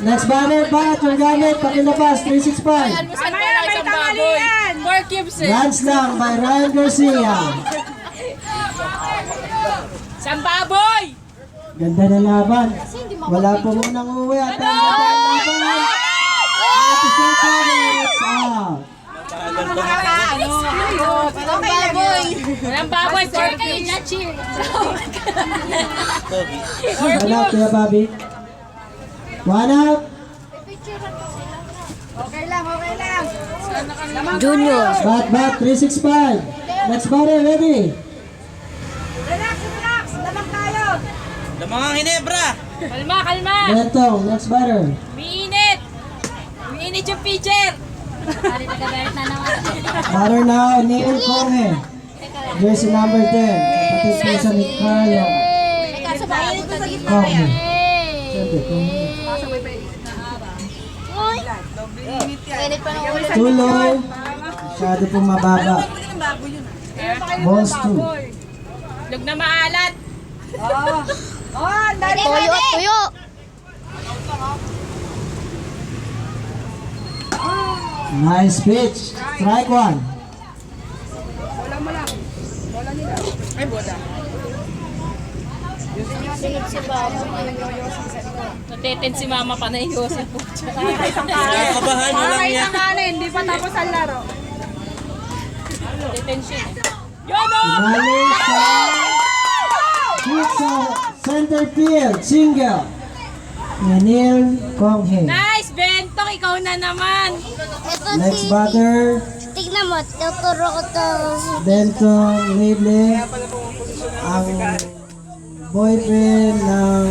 Next batter, bat, yung gamit, pakilabas, 365. Almusal pa lang isang baboy. 4 cubes eh. Runs lang by Ryan Garcia. Isang baboy! Ganda na laban. Wala po munang uwi at ang ganda ng laban. At isang cover, it's out. Walang baboy, 4 cubes. One out, Kuya Bobby. One out. Junior. Bat, 365. Next batter, ready. Lamangang Hinebra! Kalma, kalma! Bentong, next batter. Umiinit! Umiinit yung pitcher! Batter now, Neil Conge. Jersey number 10. Kapatid po sa ni Carlo. Conge. Siyempre, Conge. Too low. Masyado pong mababa. Balls 2. Lug na maalat! Tuyo, tuyo. Nice pitch. Strike 1. Nateten si mama pa na iyosin po. Kakabahan mo lang yan. Hindi pa tapos ang laro. Detention eh. Yun o! Bali sa hit sa center field. Single. Ni Neil Conge. Nice, Bentong! Ikaw na naman! Ito Next batter, tignan mo, tuturo ko to. Bentong Lidley. Ang boyfriend ng